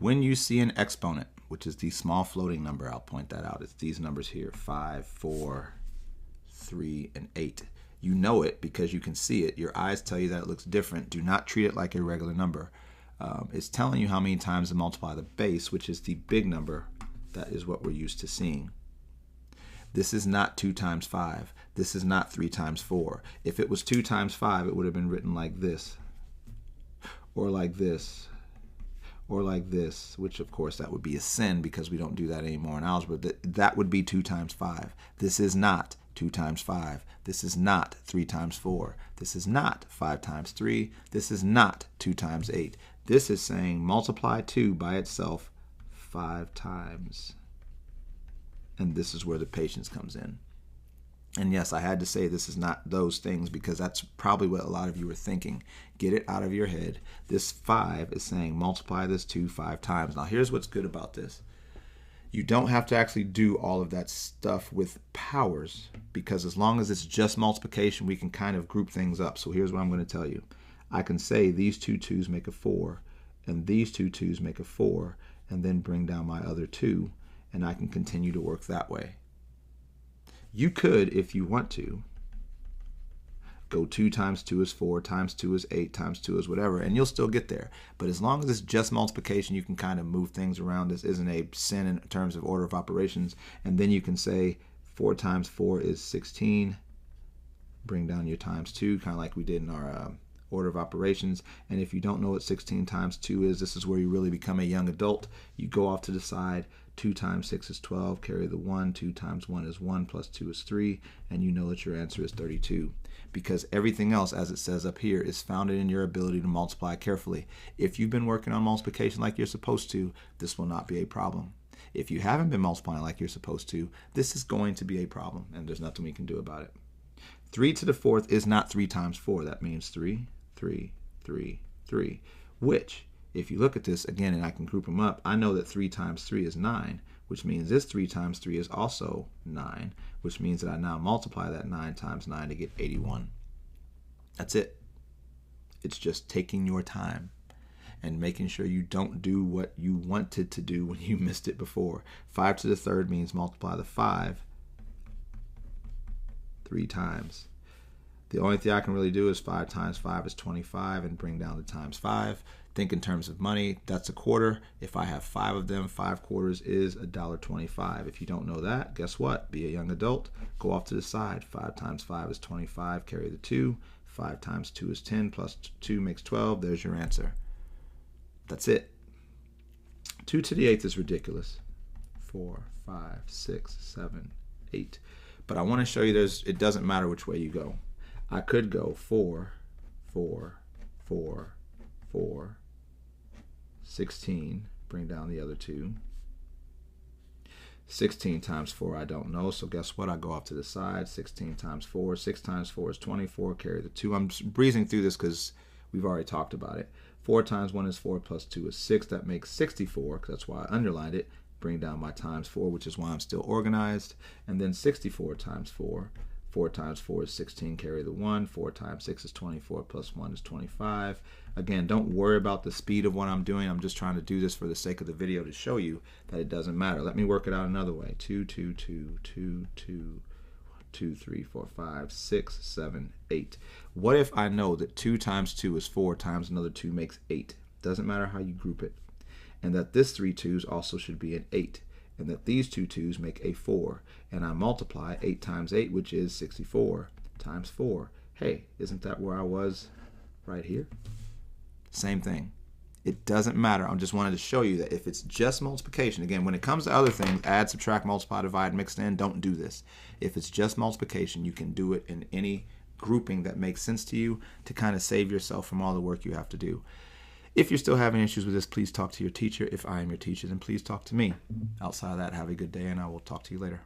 When you see an exponent, which is the small floating number, I'll point that out. It's these numbers here, 5, 4, 3, and 8. You know it because you can see it. Your eyes tell you that it looks different. Do not treat it like a regular number. It's telling you how many times to multiply the base, which is the big number. That is what we're used to seeing. This is not 2 times 5. This is not 3 times 4. If it was 2 times 5, it would have been written like this, or like this, or like this, which of course that would be a sin because we don't do that anymore in algebra. That would be 2 times 5. This is not 2 times 5. This is not 3 times 4. This is not 5 times 3. This is not 2 times 8. This is saying multiply 2 by itself 5 times. And this is where the patience comes in. And yes, I had to say this is not those things because that's probably what a lot of you are thinking. Get it out of your head. This 5 is saying multiply this 2 5 times. Now here's what's good about this. You don't have to actually do all of that stuff with powers because as long as it's just multiplication, we can kind of group things up. So here's what I'm going to tell you. I can say these 2 2's make a 4 and these 2 2's make a 4 and then bring down my other 2 and I can continue to work that way. You could, if you want to, go 2 times 2 is 4, times 2 is 8, times 2 is whatever, and you'll still get there. But as long as it's just multiplication, you can kind of move things around. This isn't a sin in terms of order of operations. And then you can say 4 times 4 is 16. Bring down your times 2, kind of like we did in our order of operations. And if you don't know what 16 times 2 is, this is where you really become a young adult. You go off to the side. 2 times 6 is 12, carry the 1, 2 times 1 is 1, plus 2 is 3, and you know that your answer is 32. Because everything else, as it says up here, is founded in your ability to multiply carefully. If you've been working on multiplication like you're supposed to, this will not be a problem. If you haven't been multiplying like you're supposed to, this is going to be a problem, and there's nothing we can do about it. 3 to the 4th is not 3 times 4. That means 3, 3, 3, 3, which, if you look at this again, and I can group them up, I know that 3 times 3 is 9, which means this 3 times 3 is also 9, which means that I now multiply that 9 times 9 to get 81. That's it. It's just taking your time and making sure you don't do what you wanted to do when you missed it before. 5 to the 3rd means multiply the 5 3 times. The only thing I can really do is 5 times 5 is 25 and bring down the times 5. Think in terms of money, that's a quarter. If I have 5 of them, 5 quarters is $1.25. If you don't know that, guess what? Be a young adult. Go off to the side. 5 times 5 is 25. Carry the 2. 5 times 2 is 10. Plus 2 makes 12. There's your answer. That's it. 2 to the 8th is ridiculous. 4, 5, 6, 7, 8. But I want to show you it doesn't matter which way you go. I could go 4, 4, 4, 4, 16, bring down the other 2. 16 times 4, I don't know, so guess what? I go off to the side. 16 times 4, 6 times 4 is 24, carry the 2. I'm breezing through this because we've already talked about it. 4 times 1 is 4, plus 2 is 6. That makes 64, because that's why I underlined it. Bring down my times 4, which is why I'm still organized. And then 64 times 4. 4 times 4 is 16, carry the 1. 4 times 6 is 24, plus 1 is 25. Again, don't worry about the speed of what I'm doing. I'm just trying to do this for the sake of the video to show you that it doesn't matter. Let me work it out another way. 2, 2, 2, 2, 2, 2, 3, 4, 5, 6, 7, 8. What if I know that 2 times 2 is 4 times another 2 makes 8? Doesn't matter how you group it. And that this 3 2's also should be an 8. And that these 2 2's make a 4. And I multiply 8 times 8, which is 64, times 4. Hey, isn't that where I was right here? Same thing. It doesn't matter. I just wanted to show you that if it's just multiplication, again, when it comes to other things, add, subtract, multiply, divide, mixed in, don't do this. If it's just multiplication, you can do it in any grouping that makes sense to you to kind of save yourself from all the work you have to do. If you're still having issues with this, please talk to your teacher. If I am your teacher, then please talk to me. Outside of that, have a good day, and I will talk to you later.